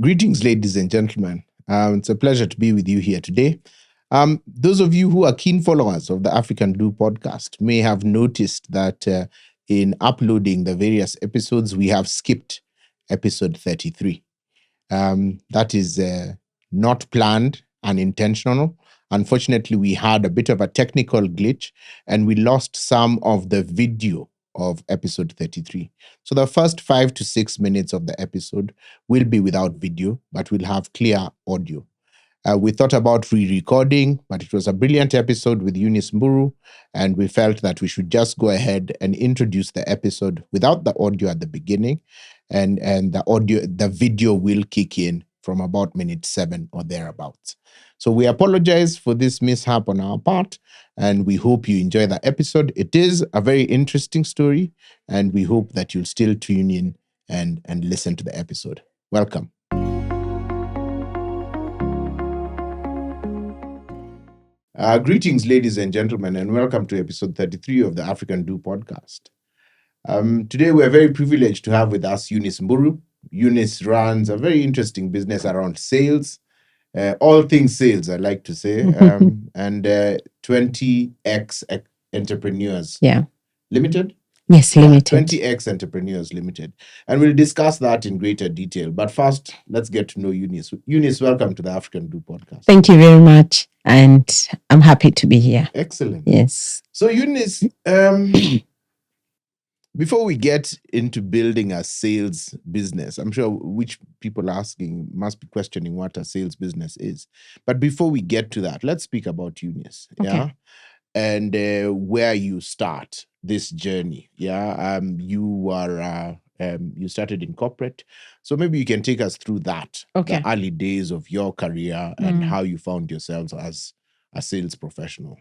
Greetings, ladies and gentlemen. It's a pleasure to be with you here today. Those of you who are keen followers of the African Do podcast may have noticed that in uploading the various episodes, we have skipped episode 33. That is not planned and intentional. Unfortunately, we had a bit of a technical glitch and we lost some of the video of episode 33. So the first 5 to 6 minutes of the episode will be without video, but we'll have clear audio. We thought about re-recording, but it was a brilliant episode with Eunice Maina-Mburu, and we felt that we should just go ahead and introduce the episode without the audio at the beginning, and the video will kick in from about minute 7 or thereabouts. So we apologize for this mishap on our part, and we hope you enjoy the episode. It is a very interesting story, and we hope that you'll still tune in and listen to the episode. Welcome. Greetings, ladies and gentlemen, and welcome to episode 33 of the African Do podcast. Today, we're very privileged to have with us Eunice Maina-Mburu. Eunice runs a very interesting business around sales, all things sales, I like to say, and 20X Entrepreneurs Limited. Yes, Limited. 20X Entrepreneurs Limited. And we'll discuss that in greater detail. But first, let's get to know Eunice. Eunice, welcome to the African Do podcast. Thank you very much. And I'm happy to be here. Excellent. Yes. So Eunice, before we get into building a sales business, I'm sure which people asking must be questioning what a sales business is. But before we get to that, let's speak about Eunice. Okay. Yeah. And where you start this journey. Yeah. You are you started in corporate. So maybe you can take us through that. Okay. The early days of your career and how you found yourself as a sales professional.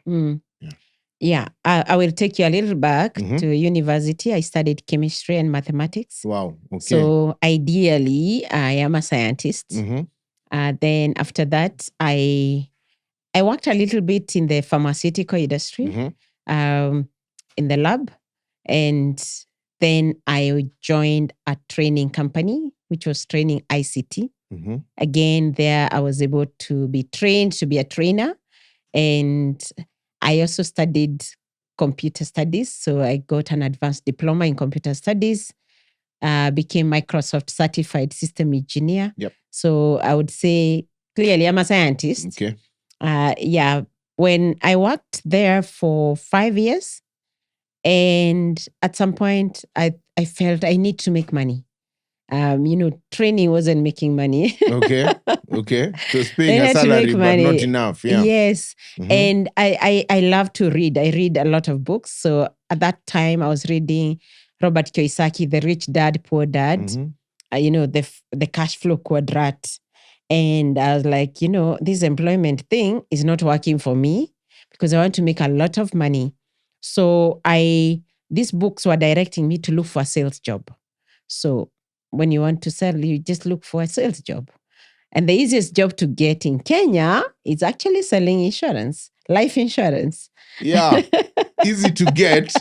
Yeah, I will take you a little back to university. I studied chemistry and mathematics. Wow. Okay. So ideally, I am a scientist. Then after that, I worked a little bit in the pharmaceutical industry, in the lab. And then I joined a training company, which was training ICT. Again, there I was able to be trained to be a trainer. And I also studied computer studies. So I got an advanced diploma in computer studies, became Microsoft certified system engineer. Yep. So I would say clearly I'm a scientist. Okay. When I worked there for 5 years, and at some point I felt I need to make money. Training wasn't making money. Okay. So it's paying a salary, but not enough. Yeah. Yes. And I love to read. I read a lot of books. So at that time, I was reading Robert Kiyosaki, The Rich Dad, Poor Dad, the cash flow quadrant. And I was like, this employment thing is not working for me because I want to make a lot of money. So these books were directing me to look for a sales job. So when you want to sell, you just look for a sales job. And the easiest job to get in Kenya is actually selling insurance, life insurance. Yeah, easy to get,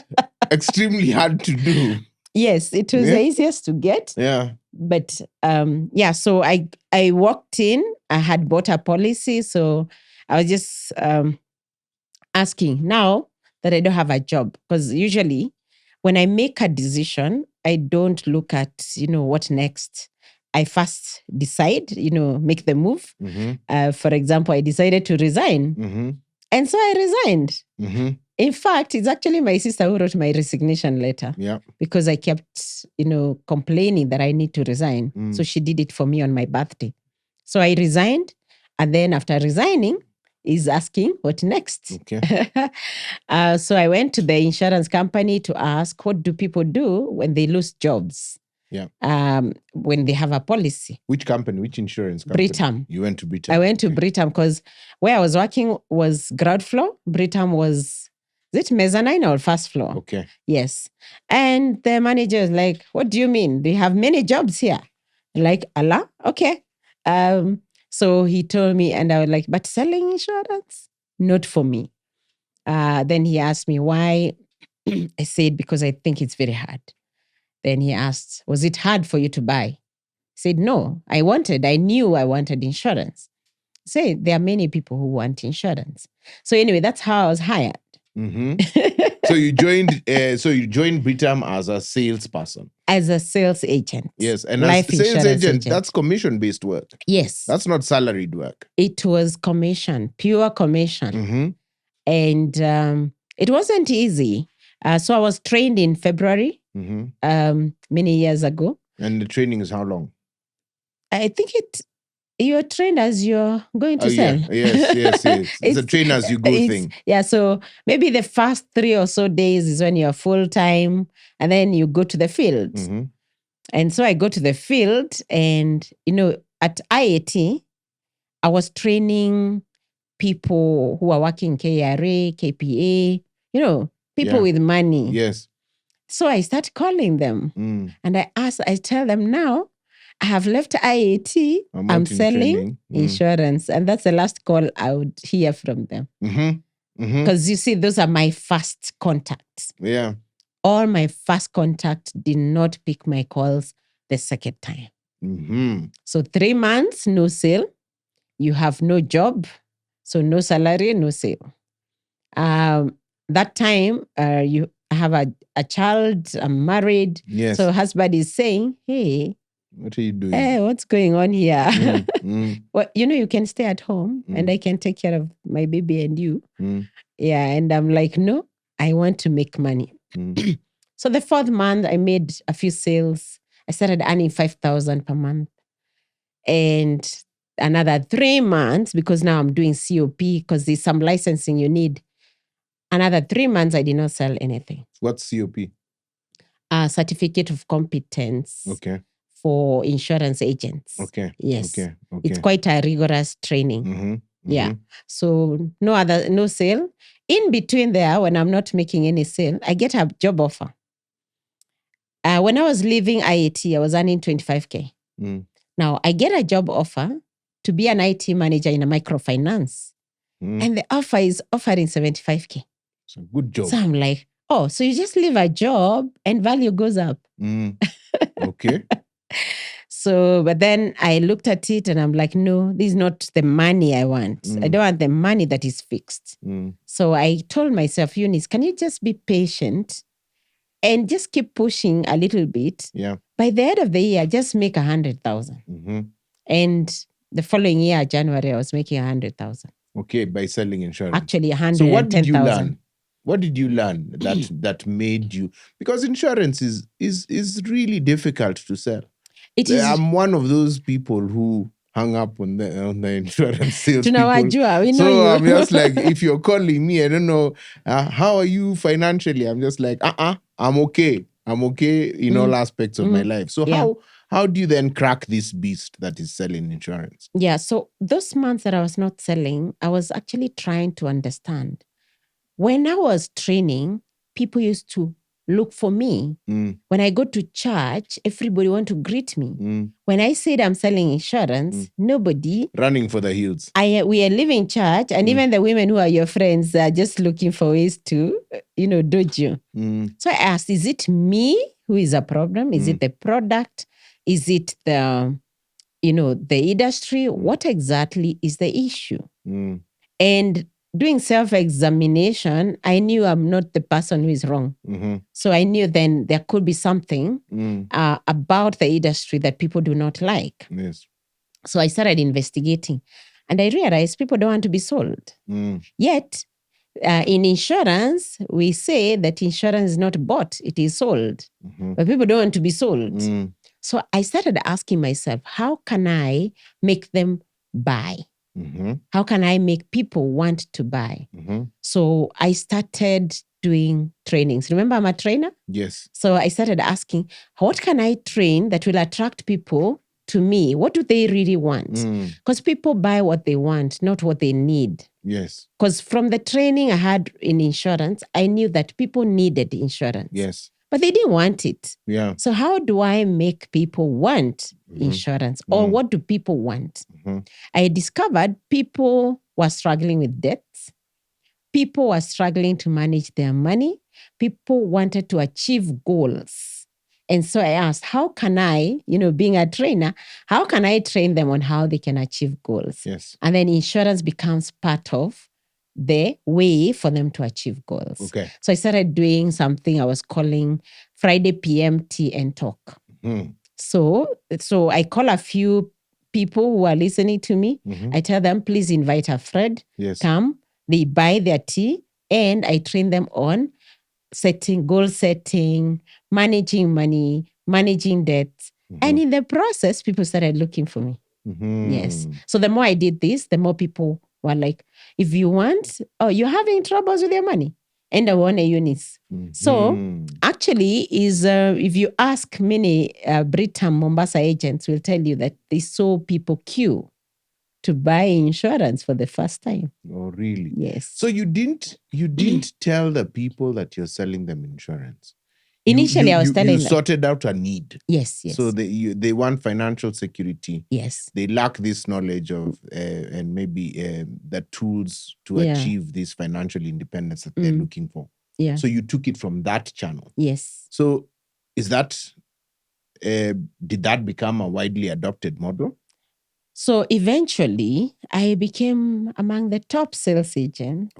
extremely hard to do. Yes, it was the easiest to get. Yeah. But so I walked in, I had bought a policy. So I was just asking now that I don't have a job. Because usually when I make a decision, I don't look at, what next. I first decide, make the move. For example, I decided to resign. And so I resigned. In fact, it's actually my sister who wrote my resignation letter. Yeah. Because I kept, complaining that I need to resign. So she did it for me on my birthday. So I resigned. And then after resigning, is asking what next. Okay. So I went to the insurance company to ask, what do people do when they lose jobs? Yeah. When they have a policy. Which company? Which insurance company? Britam. You went to Britam. I went to Britam because where I was working was ground floor. Britam was, is it mezzanine or first floor? Okay. Yes. And the manager was like, what do you mean? Do you have many jobs here? Like, Allah? Okay. So he told me, and I was like, but selling insurance? Not for me. Then he asked me why. I said, because I think it's very hard. Then he asked, was it hard for you to buy? I said, no, I knew I wanted insurance. Say there are many people who want insurance. So anyway, that's how I was hired. So you joined Britam as a salesperson. As a sales agent. Yes, and life as sales agent, that's commission-based work. Yes. That's not salaried work. It was commission, pure commission. And it wasn't easy. So I was trained in February many years ago. And the training is how long? I think you're trained as you're going to sell. Yeah. Yes. It's a train as you go thing. Yeah, so maybe the first 3 or so days is when you're full-time, and then you go to the field. And so I go to the field, and, at IAT, I was training people who are working KRA, KPA, people with money. Yes. So I start calling them, and I tell them now, I have left IAT. I'm selling insurance. And that's the last call I would hear from them. Because you see, those are my first contacts. Yeah. All my first contacts did not pick my calls the second time. So 3 months, no sale. You have no job. So no salary, no sale. That time, you have a child, I'm married. Yes. So husband is saying, hey, what are you doing? Hey, what's going on here? Well, you can stay at home and I can take care of my baby and you. Yeah, and I'm like, no, I want to make money. So the 4th month, I made a few sales. I started earning 5,000 per month. And another 3 months, because now I'm doing COP, because there's some licensing you need. Another 3 months, I did not sell anything. What's COP? Certificate of competence. Okay. For insurance agents. Okay. Yes. Okay. It's quite a rigorous training. Yeah. So no sale. In between there, when I'm not making any sale, I get a job offer. When I was leaving IAT, I was earning 25K. Now I get a job offer to be an IT manager in a microfinance. And the offer is offering 75K. It's a good job. So I'm like, oh, so you just leave a job and value goes up. Okay. So, but then I looked at it and I'm like, no, this is not the money I want. I don't want the money that is fixed. So I told myself, Eunice, can you just be patient and just keep pushing a little bit? Yeah. By the end of the year, just make 100,000. And the following year, January, I was making 100,000. Okay, by selling insurance. Actually, 110,000. So what did you learn? What did you learn that made you? Because insurance is really difficult to sell. It is. I'm one of those people who hung up on the insurance sales people. We know so you. I'm just like, if you're calling me, I don't know, how are you financially? I'm just like, I'm okay. I'm okay in all aspects of my life. So how do you then crack this beast that is selling insurance? Yeah, so those months that I was not selling, I was actually trying to understand. When I was training, people used to look for me. When I go to church, everybody want to greet me. When I said I'm selling insurance, nobody... Running for the hills. We are leaving church, and even the women who are your friends are just looking for ways to, dodge you. So I asked, is it me who is a problem? Is it the product? Is it the industry? What exactly is the issue? And doing self-examination, I knew I'm not the person who is wrong. So I knew then there could be something about the industry that people do not like. Yes. So I started investigating. And I realized people don't want to be sold. Yet, in insurance, we say that insurance is not bought, it is sold. But people don't want to be sold. So I started asking myself, how can I make them buy? How can I make people want to buy? So I started doing trainings. Remember, I'm a trainer? Yes. So I started asking, what can I train that will attract people to me? What do they really want? Because people buy what they want, not what they need. Yes. Because from the training I had in insurance, I knew that people needed insurance. Yes. But they didn't want it. Yeah. So how do I make people want insurance? Or what do people want? I discovered people were struggling with debts. People were struggling to manage their money. People wanted to achieve goals. And so I asked, how can I, being a trainer, how can I train them on how they can achieve goals? Yes. And then insurance becomes part of the way for them to achieve goals. Okay. So I started doing something I was calling Friday PM Tea and Talk. So I call a few people who are listening to me. I tell them, please invite a friend. Yes. Come. They buy their tea and I train them on goal setting, managing money, managing debt. And in the process, people started looking for me. Yes. So the more I did this, the more people were like, if you want, you're having troubles with your money. And I want a Eunice. So actually if you ask many Britam Mombasa agents will tell you that they saw people queue to buy insurance for the first time. Oh, really? Yes. So you didn't tell the people that you're selling them insurance. Initially, I was telling them. You sorted out a need. Yes. So they want financial security. Yes. They lack this knowledge of and maybe the tools to achieve this financial independence that they're looking for. Yeah. So you took it from that channel. Yes. So is that did that become a widely adopted model? So eventually, I became among the top sales agents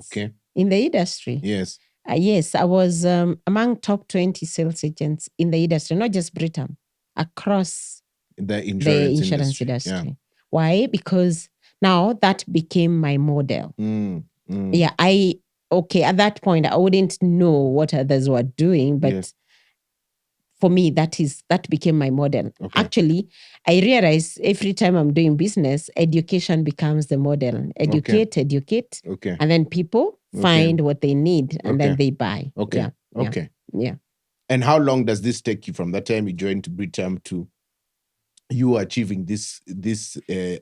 in the industry. Yes. Yes, I was among top 20 sales agents in the industry, not just Britain, across the insurance industry. Yeah. Why? Because now that became my model. Yeah, at that point, I wouldn't know what others were doing, but for me, that became my model. Okay. Actually, I realized every time I'm doing business, education becomes the model. Educate, Okay. and then people find what they need, and then they buy. Okay. Yeah. And how long does this take you from that time you joined Britam to you achieving this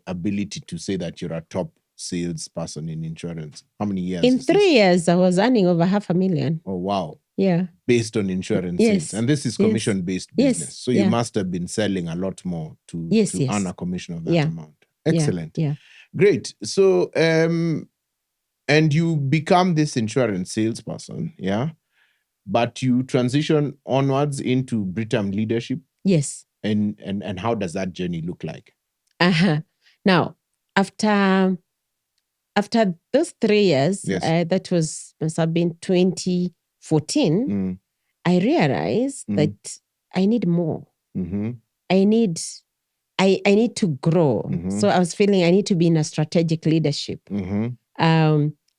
ability to say that you're a top salesperson in insurance? How many years? In 3 years, I was earning over $500,000. Oh, wow. Yeah. Based on insurance sales. And this is commission-based business. So you must have been selling a lot more to earn a commission of that amount. Excellent. Yeah. Great. So, and you become this insurance salesperson, yeah? But you transition onwards into Britam leadership? Yes. And how does that journey look like? Now, after those 3 years, that must have been 2014, I realized that I need more. I need to grow. So I was feeling I need to be in a strategic leadership.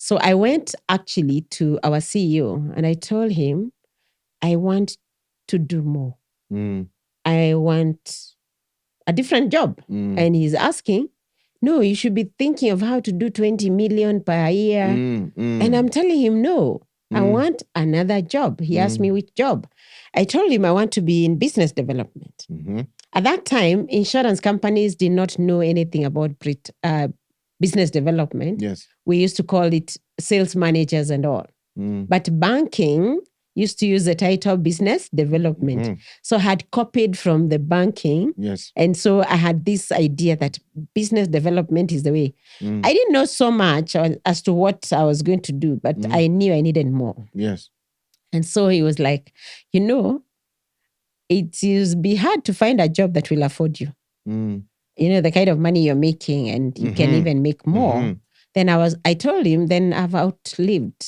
So I went actually to our CEO and I told him, I want to do more. I want a different job. And he's asking, no, you should be thinking of how to do 20 million per year. And I'm telling him, no, I want another job. He asked me which job. I told him I want to be in business development. At that time, insurance companies did not know anything about business development. Yes. We used to call it sales managers and all. But banking used to use the title business development. So I had copied from the banking. Yes. And so I had this idea that business development is the way. I didn't know so much as to what I was going to do, but I knew I needed more. Yes. And so he was like, it will be hard to find a job that will afford you. The kind of money you're making, and you can even make more. Then I told him, then I've outlived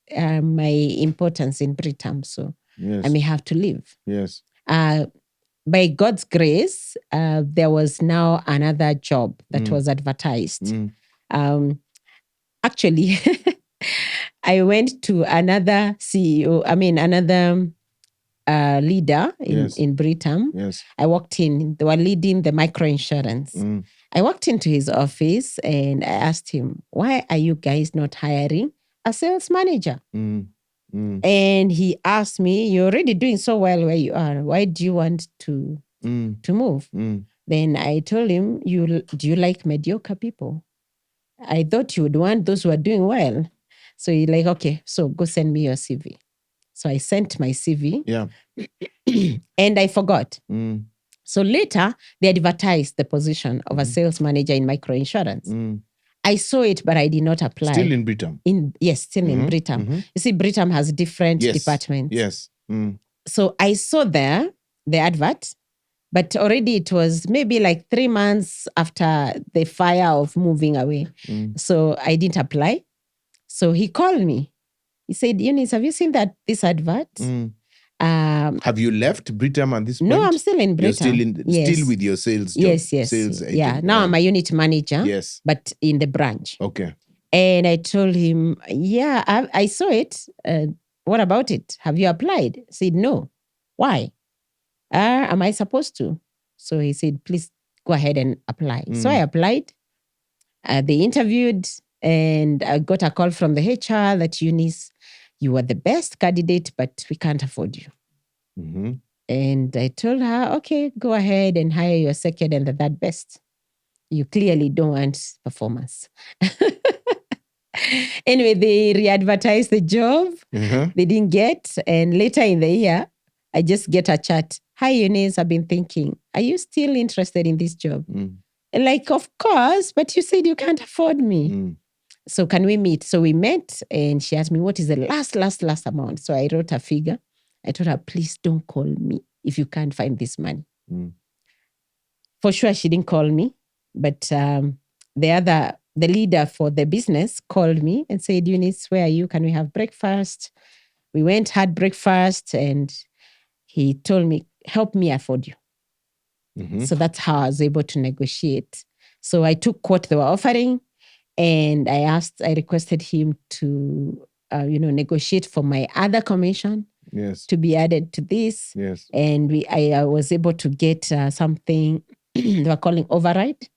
my importance in Britam, so I may have to leave. Yes. By God's grace, there was now another job that was advertised. Actually, I went to another CEO, another leader in Britam. Yes. I walked in, they were leading the microinsurance. I walked into his office and I asked him, why are you guys not hiring a sales manager? And he asked me, you're already doing so well where you are. Why do you want to move? Then I told him, do you like mediocre people? I thought you would want those who are doing well. So he's like, okay, so go send me your CV. So I sent my CV. Yeah. And I forgot. So later, they advertised the position of a sales manager in microinsurance. I saw it, but I did not apply. Still in Britam? Yes, still in Britam. You see, Britam has different departments. Yes. So I saw there the advert, but already it was maybe like 3 months after the fire of moving away. So I didn't apply. So he called me. He said, Eunice, have you seen this advert? Have you left Britam at this point? No, I'm still in Britam. You're still with your sales job? Yes. Sales agent. Yeah, now I'm a unit manager, but in the branch. Okay. And I told him, yeah, I saw it. What about it? Have you applied? He said, no. Why? Am I supposed to? So he said, please go ahead and apply. So I applied. They interviewed, and I got a call from the HR that, Eunice, you are the best candidate, but we can't afford you. And I told her, okay, go ahead and hire your second and the third best. You clearly don't want performance. Anyway, they re-advertised the job. They didn't get. And later in the year, I just get a chat. Hi, Eunice, I've been thinking, are you still interested in this job? Like, of course, but you said you can't afford me. So can we meet? So we met, and she asked me, what is the last amount? So I wrote a figure. I told her, please don't call me if you can't find this money. For sure, she didn't call me, but the leader for the business called me and said, Eunice, where are you? Can we have breakfast? We went, had breakfast, and he told me, help me afford you. So that's how I was able to negotiate. So I took what they were offering, and I requested him to, negotiate for my other commission to be added to this. And I was able to get something they were calling override.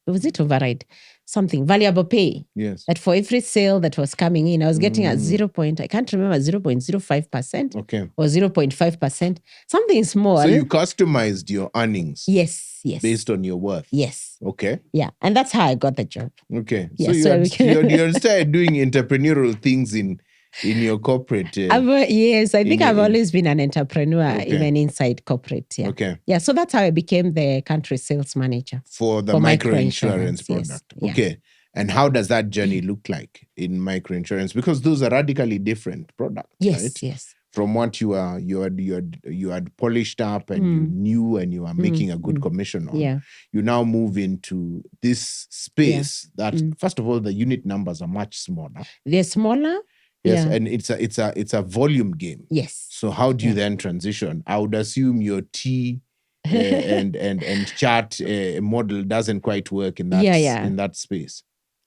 Was it override? Something, valuable pay. That for every sale that was coming in, I was getting at I can't remember, 0.05% or 0.5%. Something small. So you customized your earnings. Yes. Based on your worth. Yes. Okay. Yeah. And that's how I got the job. Okay. Yeah, so you started doing entrepreneurial things in your corporate. Yes, I think I've always been an entrepreneur, even inside corporate. Yeah. Okay. Yeah, so that's how I became the country sales manager for the microinsurance product. Yes. Okay. Yeah. And how does that journey look like in microinsurance? Because those are radically different products. Yes. From what you had polished up and you knew and you are making a good commission on. You now move into this space that, first of all, the unit numbers are much smaller. They're smaller. Yes, and it's a volume game. Yes. So how do you then transition? I would assume your T and chart model doesn't quite work in that space.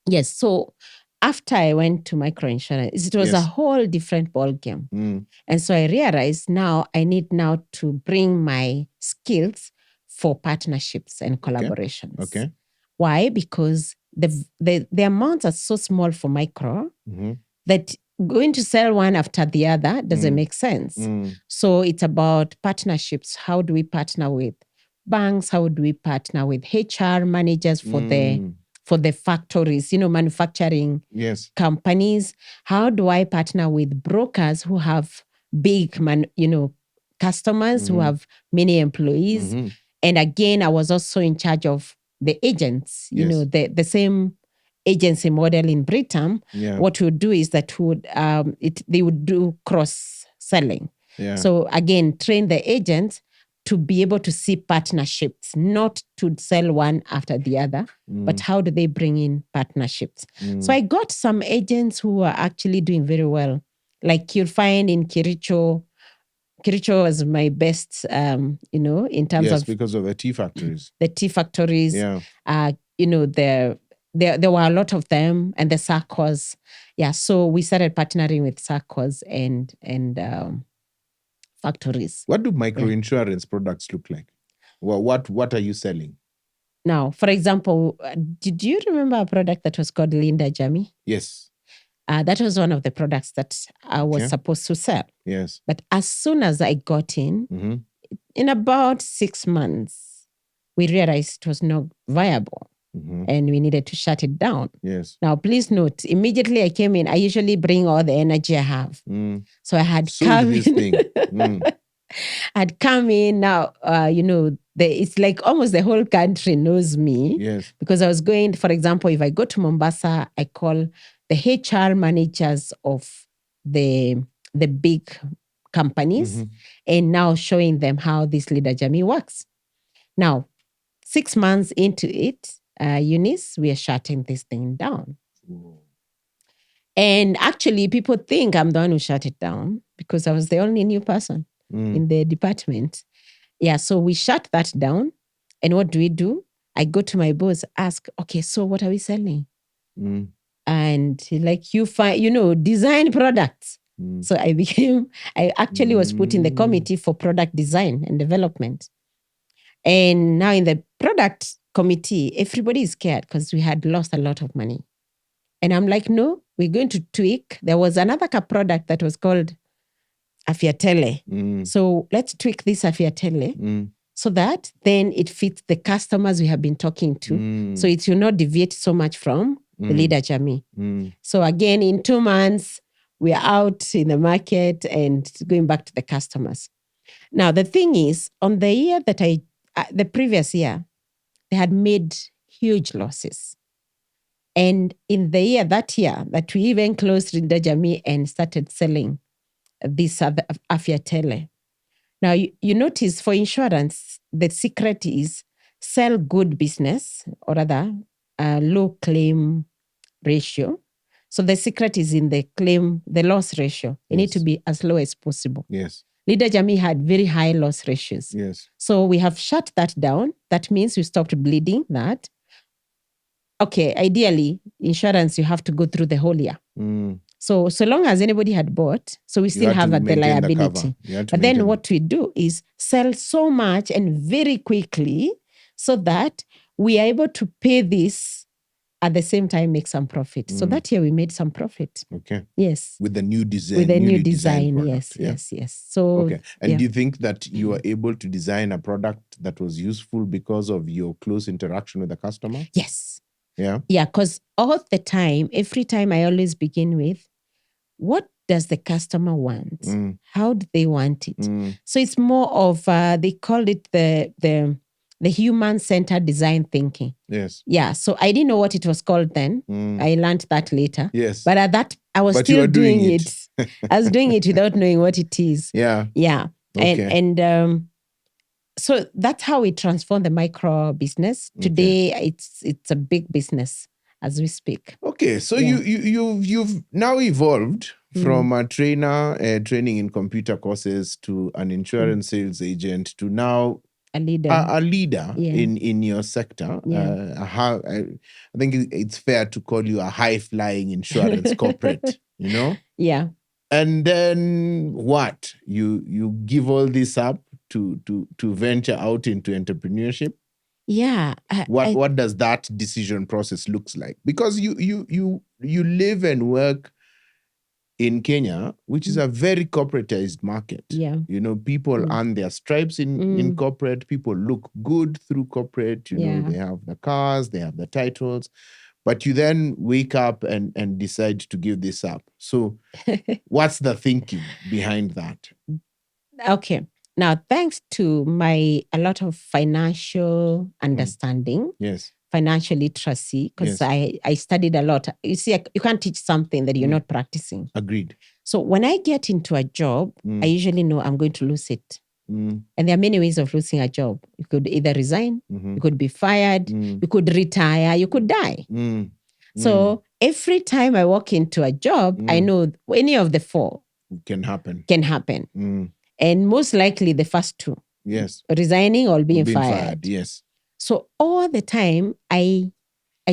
Yes. So after I went to microinsurance, it was a whole different ball game. And so I realized now I need now to bring my skills for partnerships and collaborations. Okay. Why? Because the amounts are so small for micro that going to sell one after the other doesn't make sense. So it's about partnerships. How do we partner with banks? How do we partner with HR managers for the factories, manufacturing companies? How do I partner with brokers who have big, customers who have many employees? And again, I was also in charge of the agents, the same agency model in Britam. What we would do is that they would do cross-selling. So again, train the agents to be able to see partnerships, not to sell one after the other, but how do they bring in partnerships? So I got some agents who are actually doing very well. Like you'll find in Kericho was my best, in terms of... because of the tea factories. The tea factories. There were a lot of them, and the SACCOs. Yeah, so we started partnering with SACCOs and factories. What do microinsurance products look like? Well, what are you selling? Now, for example, did you remember a product that was called Linda Jamie? Yes. That was one of the products that I was supposed to sell. Yes. But as soon as I got in about 6 months, we realized it was not viable. And we needed to shut it down. Yes. Now, please note, immediately I came in, I usually bring all the energy I have. So I had come in. I'd come in now, it's like almost the whole country knows me. Yes. Because I was going, for example, if I go to Mombasa, I call the HR managers of the big companies and now showing them how this leader journey works. Now, 6 months into it, Eunice, we are shutting this thing down. Whoa. And actually, people think I'm the one who shut it down because I was the only new person in the department. Yeah, so we shut that down. And what do? I go to my boss, ask, okay, so what are we selling? And like, design products. So I actually was put in the committee for product design and development. And now in the product committee, everybody is scared because we had lost a lot of money. And I'm like, no, we're going to tweak. There was another product that was called Afiatele. So let's tweak this Afiatele so that then it fits the customers we have been talking to. So it will not deviate so much from the leader journey. So again, in 2 months, we are out in the market and going back to the customers. Now, the thing is, on the year that the previous year, they had made huge losses. And in that year that we even closed Leader Jamii and started selling this Afiatele. Now, you notice for insurance, the secret is sell good business, or rather, low claim ratio. So the secret is in the loss ratio. You need to be as low as possible. Yes. Leader Jamii had very high loss ratios. Yes. So we have shut that down. That means we stopped bleeding that. Okay, ideally, insurance, you have to go through the whole year. So long as anybody had bought, so we still have the liability. But then what we do is sell so much and very quickly so that we are able to pay this at the same time make some profit. So that year we made some profit. Okay. Yes. With the new design. With the new design, yes. So okay. And do you think that you were able to design a product that was useful because of your close interaction with the customer? Yes. Yeah. Yeah, because all the time, every time I always begin with, what does the customer want? How do they want it? So it's more of, they call it the human-centered design thinking. Yes. Yeah, so I didn't know what it was called then. I learned that later. Yes. But at that, I was still doing it. I was doing it without knowing what it is. Yeah. Yeah. Okay. And so that's how we transform the micro business. Today, it's a big business as we speak. Okay, so you've now evolved from a trainer training in computer courses to an insurance sales agent to now a leader, in your sector. I think it's fair to call you a high-flying insurance corporate, Yeah. And then what? You give all this up to venture out into entrepreneurship? Yeah. What does that decision process looks like? Because you live and work in Kenya, which is a very corporatized market. Yeah. People earn their stripes in corporate. People look good through corporate. They have the cars, they have the titles. But you then wake up and decide to give this up. So what's the thinking behind that? Okay. Now, thanks to a lot of financial understanding, financial literacy, because I studied a lot. You see, you can't teach something that you're not practicing. Agreed. So when I get into a job, I usually know I'm going to lose it. And there are many ways of losing a job. You could either resign, you could be fired, you could retire, you could die. So every time I walk into a job, I know any of the four can happen. And most likely the first two. Yes. Resigning or being fired. Yes. So all the time, I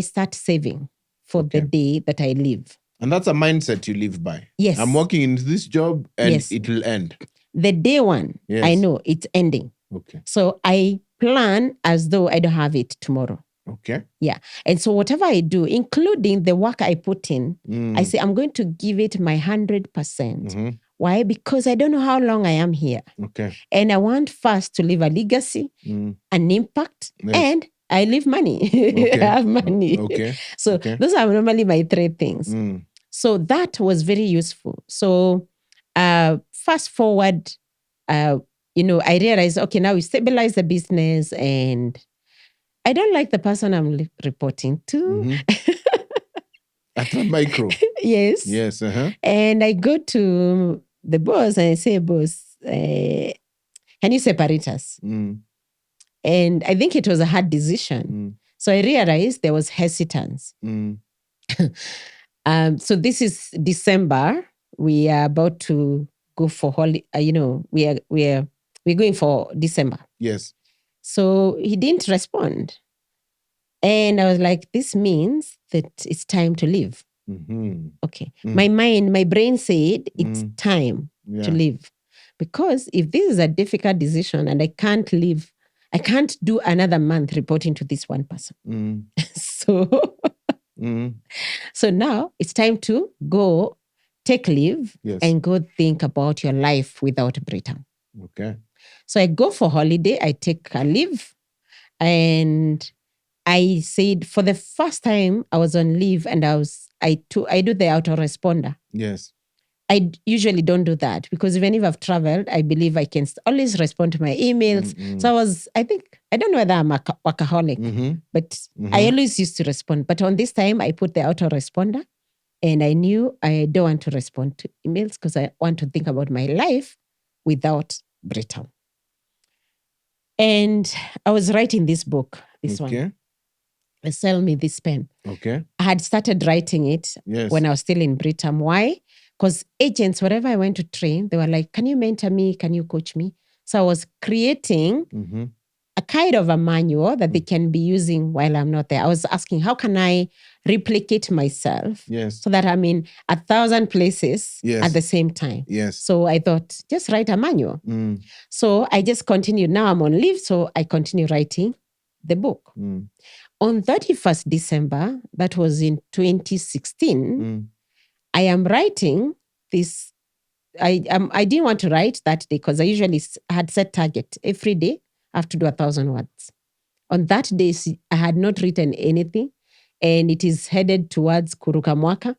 start saving for the day that I leave. And that's a mindset you live by. Yes. I'm working in this job and it will end. The day one, I know it's ending. Okay. So I plan as though I don't have it tomorrow. Okay. Yeah. And so whatever I do, including the work I put in, I say I'm going to give it my 100%. Why? Because I don't know how long I am here. Okay. And I want first to leave a legacy, an impact, and I leave money. I have money. Okay. So those are normally my 3 things. So that was very useful. So fast forward, I realized, okay, now we stabilize the business and I don't like the person I'm reporting to. At the micro. Yes. Yes. And I go to the boss and I say, boss, can you separate us? And I think it was a hard decision. So I realized there was hesitance. So this is December. We are about to go for holiday. We're going for December. Yes. So he didn't respond. And I was like, this means that it's time to leave. Okay. My brain said it's time to leave. Because if this is a difficult decision and I can't leave, I can't do another month reporting to this one person. So now it's time to go take leave and go think about your life without Britam. Okay. So I go for holiday, I take a leave, and I said for the first time I was on leave and I do the autoresponder. Yes. I usually don't do that because even if I've traveled, I believe I can always respond to my emails. So I don't know whether I'm a workaholic, but I always used to respond. But on this time, I put the autoresponder and I knew I don't want to respond to emails because I want to think about my life without Britam. And I was writing this book, this one. Sell me this pen. Okay. I had started writing it when I was still in Britam. Why? Because agents, wherever I went to train, they were like, can you mentor me? Can you coach me? So I was creating a kind of a manual that they can be using while I'm not there. I was asking, how can I replicate myself so that I'm in 1,000 places at the same time? Yes. So I thought, just write a manual. So I just continued. Now I'm on leave, so I continue writing the book. On 31st December, that was in 2016, I am writing this. I didn't want to write that day because I usually had set target. Every day, I have to do 1,000 words. On that day, I had not written anything, and it is headed towards Kuruka Mwaka.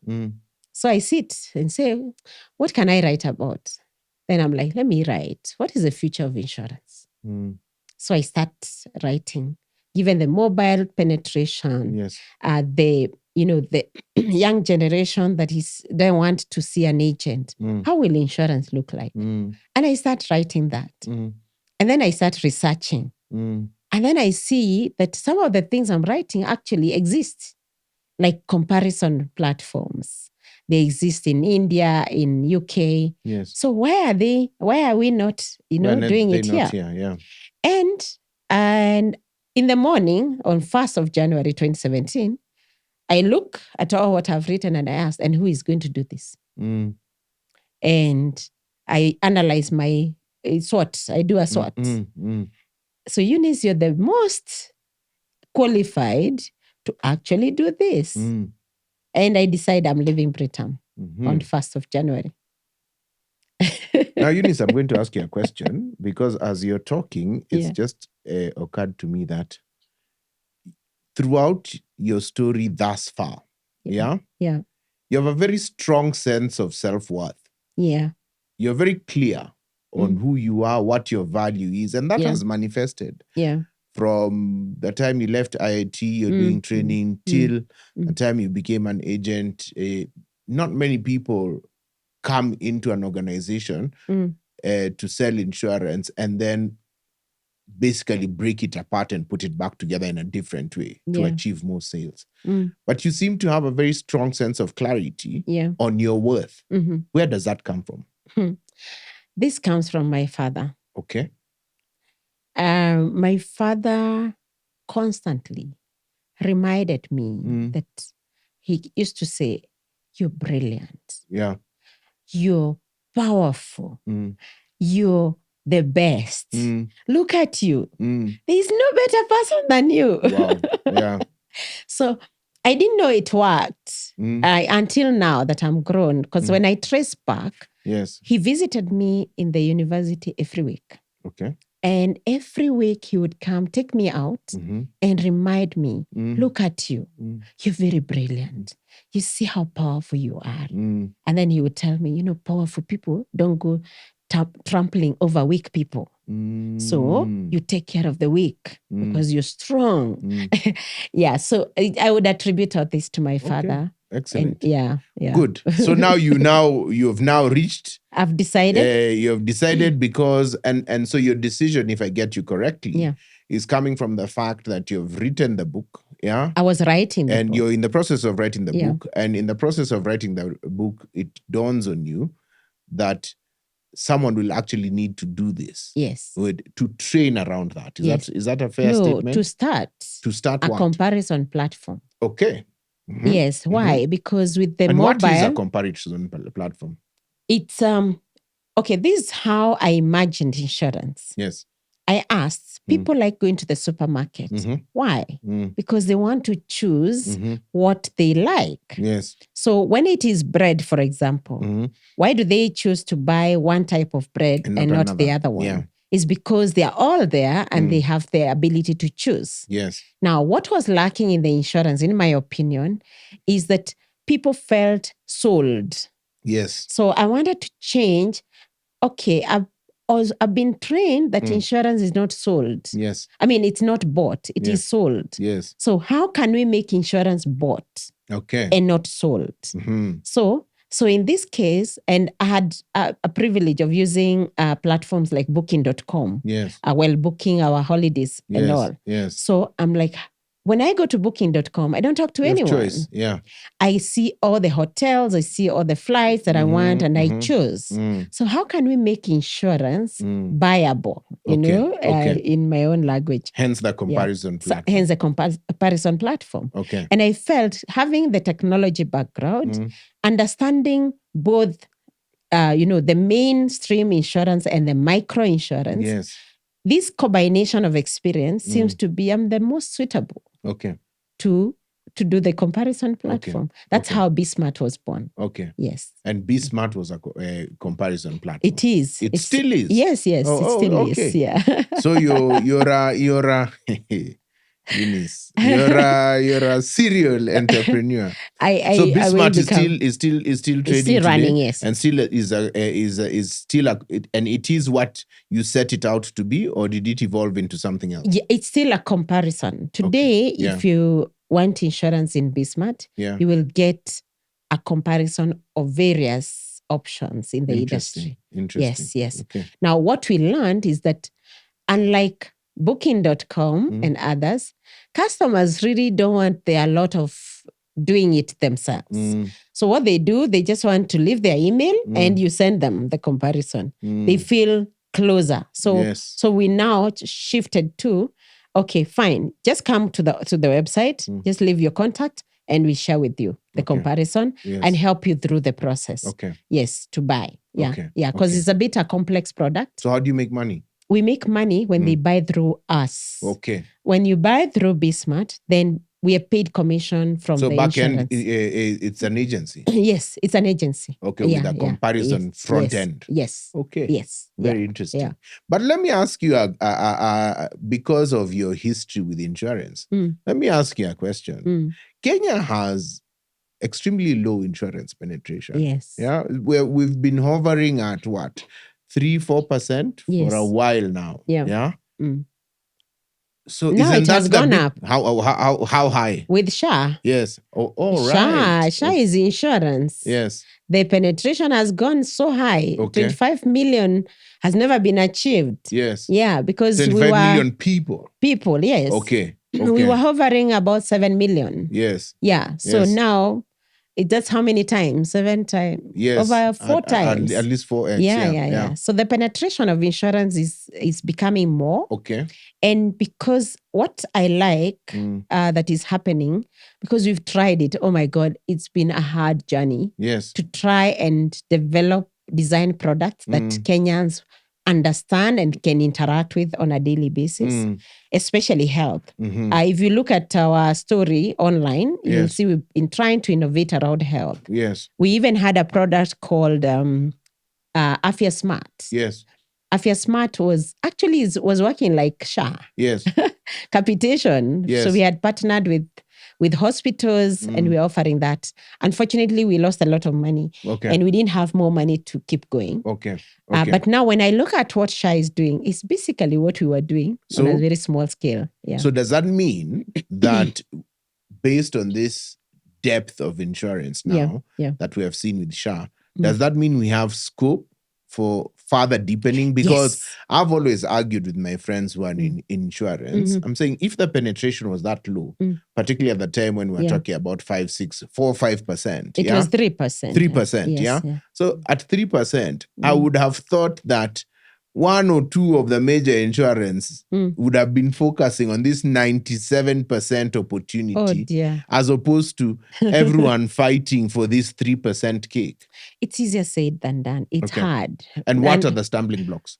So I sit and say, what can I write about? Then I'm like, let me write. What is the future of insurance? So I start writing. Given the mobile penetration, the young generation that they want to see an agent, how will insurance look like? And I start writing that. And then I start researching. And then I see that some of the things I'm writing actually exist, like comparison platforms. They exist in India, in UK. Yes. So why are we not, doing it here? And in the morning, on 1st of January 2017, I look at all what I've written and I asked, and who is going to do this? And I analyze my SWOT. I do a SWOT. So Eunice, you're the most qualified to actually do this. And I decide I'm leaving Britam on 1st of January. Now, Eunice, I'm going to ask you a question because as you're talking, it's just occurred to me that throughout your story thus far, you have a very strong sense of self-worth. Yeah. You're very clear on who you are, what your value is, and that has manifested. Yeah. From the time you left IIT, you're doing training, till the time you became an agent. Not many people come into an organization to sell insurance and then basically break it apart and put it back together in a different way to achieve more sales. But you seem to have a very strong sense of clarity on your worth. Where does that come from? This comes from my father. Okay. My father constantly reminded me that he used to say, you're brilliant. Yeah. You're powerful. You're the best. Look at you. There's no better person than you. Wow. Yeah. So I didn't know it worked until now that I'm grown. Because when I trace back, he visited me in the university every week. Okay. And every week he would come, take me out and remind me, look at you. You're very brilliant. You see how powerful you are. And then he would tell me, powerful people don't go trampling over weak people. So you take care of the weak because you're strong. So I would attribute all this to my father. Excellent. And yeah. Good. So now you've now reached. I've decided. You have decided because and so your decision, if I get you correctly, is coming from the fact that you've written the book. Yeah. I was writing the and book. You're in the process of writing the book, and in the process of writing the book, it dawns on you that someone will actually need to do this. Yes. To train around that. Is that a fair statement? No, to start a what? Comparison platform. Okay. Mm-hmm. Yes. Why? Mm-hmm. Because with the mobile. What is a comparison platform? It's okay. This is how I imagined insurance. Yes. I asked people like going to the supermarket. Mm-hmm. Why? Because they want to choose what they like. Yes. So when it is bread, for example, why do they choose to buy one type of bread and not the other one? Yeah. It's because they are all there and they have the ability to choose. Yes. Now, what was lacking in the insurance, in my opinion, is that people felt sold. Yes. So I wanted to change. Okay, I've been trained that insurance is not sold. Yes. I mean, it's not bought. It is sold. Yes. So how can we make insurance bought and not sold? Mm-hmm. So in this case, and I had a privilege of using platforms like booking.com. Yes. While booking our holidays and all. Yes. So I'm like, when I go to booking.com, I don't talk to anyone. Choice. Yeah. I see all the hotels, I see all the flights that I want, and I choose. So how can we make insurance buyable, in my own language? Hence the comparison platform. So, hence the comparison platform. Okay. And I felt having the technology background, understanding both, the mainstream insurance and the micro insurance. Yes. This combination of experience seems to be the most suitable. Okay. To do the comparison platform. Okay. That's how Bismart was born. Okay. Yes. And Bismart was a comparison platform. It is. It still is. Yes. It still is. Yeah. So you're a Eunice, you're a serial entrepreneur. So Bismart is still trading, still running, yes, and still is still and it is what you set it out to be, or did it evolve into something else? Yeah, it's still a comparison. Today, if you want insurance in Bismart, you will get a comparison of various options in the industry. Interesting. Yes. Okay. Now, what we learned is that unlike booking.com and others, customers really don't want a lot of doing it themselves. So what they do, they just want to leave their email and you send them the comparison. They feel closer. So we now shifted to, okay, fine, just come to the website, just leave your contact and we share with you the comparison and help you through the process. Okay. Yes, to buy. Yeah. Yeah, because it's a bit a complex product. So how do you make money? We make money when they buy through us. Okay. When you buy through Bismart, then we are paid commission from the insurance. So back end, it's an agency? Yes, it's an agency. Okay, with a comparison front end. Yes. Okay. Yes. Very interesting. Yeah. But let me ask you, because of your history with insurance, let me ask you a question. Kenya has extremely low insurance penetration. Yes. Yeah. We've been hovering at what? 3-4% for a while now. Yeah. So no, it has gone up. How high? With SHA. Yes. Right. SHA is insurance. Yes. The penetration has gone so high. Okay. 25 million has never been achieved. Yes. Yeah, because 25 million people. People, yes. Okay. We were hovering about 7 million. Yes. Yeah. So now that's how many times? 7 times? Yes. Over 4 times. At least 4x. Yeah. So the penetration of insurance is becoming more. Okay. And because what I like that is happening, because we've tried it, oh my God, it's been a hard journey. Yes. To try and design products that Kenyans understand and can interact with on a daily basis, especially health. If you look at our story online, you'll see we've been trying to innovate around health. Yes. We even had a product called Afya Smart. Yes. Afya Smart was working like SHA. Yes. Capitation. Yes. So we had partnered with hospitals and we're offering that. Unfortunately, we lost a lot of money. Okay. And we didn't have more money to keep going. Okay. But now when I look at what SHA is doing, it's basically what we were doing on a very small scale. Yeah. So does that mean that based on this depth of insurance now that we have seen with SHA, does that mean we have scope for further deepening? Because I've always argued with my friends who are in insurance. I'm saying if the penetration was that low, particularly at the time when we were talking about 5%, 5%. It was 3%. 3%, So at 3%, I would have thought that one or two of the major insurance would have been focusing on this 97% opportunity as opposed to everyone fighting for this 3% cake. It's easier said than done. It's hard. And what are the stumbling blocks,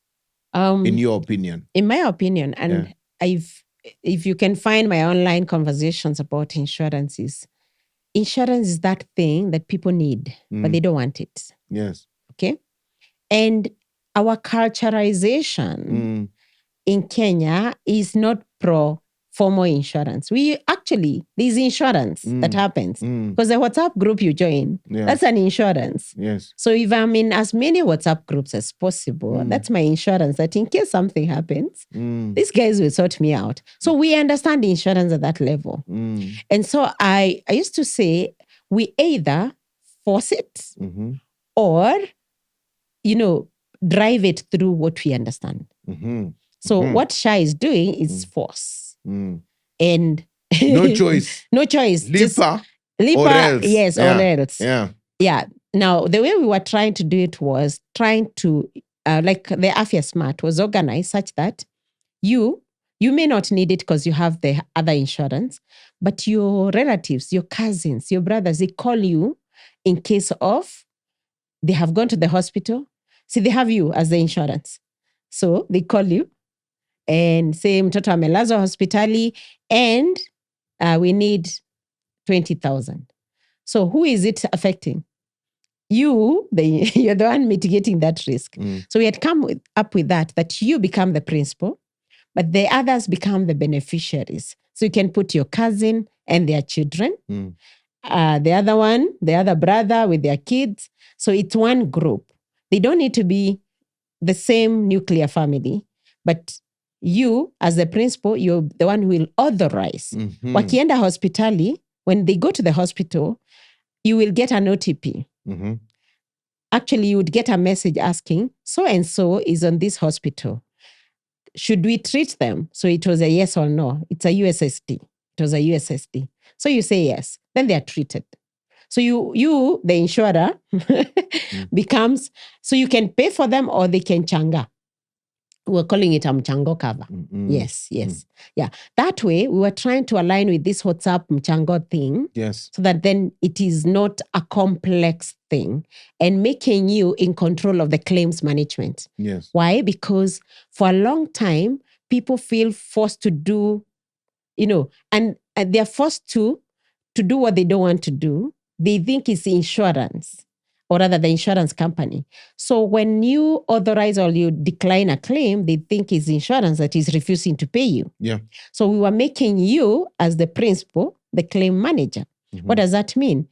in your opinion? In my opinion, and if you can find my online conversations about insurance is that thing that people need, but they don't want it. Yes. Okay? And our culturalization in Kenya is not pro-formal insurance. There's insurance that happens. Because the WhatsApp group you join, that's an insurance. Yes. So if I'm in as many WhatsApp groups as possible, that's my insurance, that in case something happens, these guys will sort me out. So we understand insurance at that level. And so I used to say, we either force it or, drive it through what we understand. So what SHA is doing is force. And no choice. No choice. Lipa or else. Yes, or else. Yeah. Now, the way we were trying to do it was trying to, like the Afya Smart was organized such that you may not need it because you have the other insurance, but your relatives, your cousins, your brothers, they call you in case of they have gone to the hospital. See, they have you as the insurance. So they call you and say, mtoto amelazwa hospitali and we need 20,000. So who is it affecting? You're the one mitigating that risk. So we had come up with that you become the principal, but the others become the beneficiaries. So you can put your cousin and their children, the other brother with their kids. So it's one group. They don't need to be the same nuclear family, but you, as the principal, you're the one who will authorize. Wakienda hospitali, when they go to the hospital, you will get an OTP. Actually, you would get a message asking, so-and-so is on this hospital. Should we treat them? So it was a yes or no. It's a USSD. It was a USSD. So you say yes. Then they are treated. So you the insurer, becomes, so you can pay for them or they can changa. We're calling it a mchango cover. Yes. Yeah. That way, we were trying to align with this WhatsApp mchango thing. Yes. So that then it is not a complex thing and making you in control of the claims management. Yes. Why? Because for a long time, people feel forced to do, and they're forced to do what they don't want to do. They think it's insurance, or rather the insurance company. So when you authorize or you decline a claim, they think it's insurance that is refusing to pay you. Yeah. So we were making you, as the principal, the claim manager. What does that mean?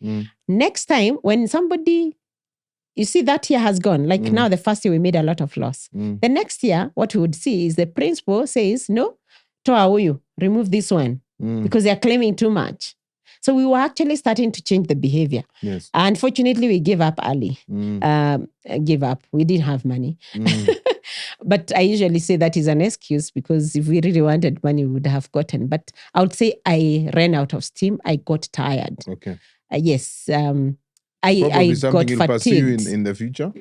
Next time, when somebody, you see that year has gone, like now the first year we made a lot of loss. The next year, what we would see is the principal says, no, toa huyu, remove this one, because they're claiming too much. So we were actually starting to change the behavior. Yes. Unfortunately, we gave up early. Give up. We didn't have money. But I usually say that is an excuse because if we really wanted money, we would have gotten. But I would say I ran out of steam. I got tired. Okay. Yes. I got fatigued. Pursue in the future?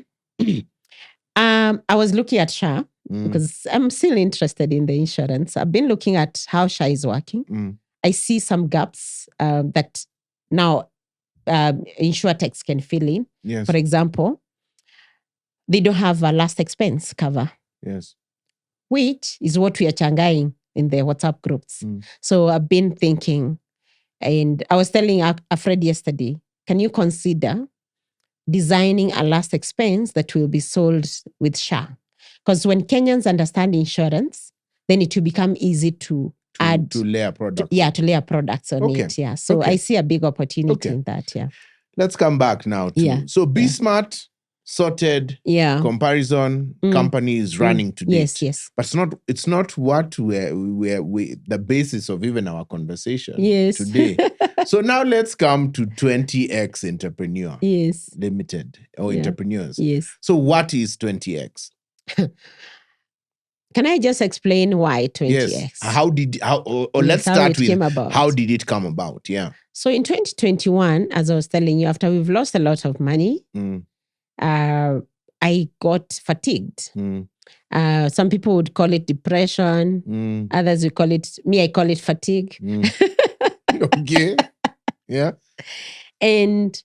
I was looking at SHA because I'm still interested in the insurance. I've been looking at how SHA is working. I see some gaps that now Insurtechs can fill in. Yes. For example, they don't have a last expense cover. Yes. Which is what we are changaing in the WhatsApp groups. So I've been thinking, and I was telling a friend yesterday, can you consider designing a last expense that will be sold with SHA? Because when Kenyans understand insurance, then it will become easy to add to layer products. To layer products on it. Yeah. So I see a big opportunity in that. Yeah. Let's come back now to so Bismart sorted comparison company is running today. Yes. But it's not what we the basis of even our conversation today. So now let's come to 20X Entrepreneur Yes. Limited or Yeah. entrepreneurs. Yes. So what is 20X? Can I just explain why 20X? Yes. Or let's Yes, how start it with came about. how did it come about? Yeah. So in 2021, as I was telling you, after we've lost a lot of money, I got fatigued. Some people would call it depression. Others would call it, I call it fatigue. Okay. Yeah. And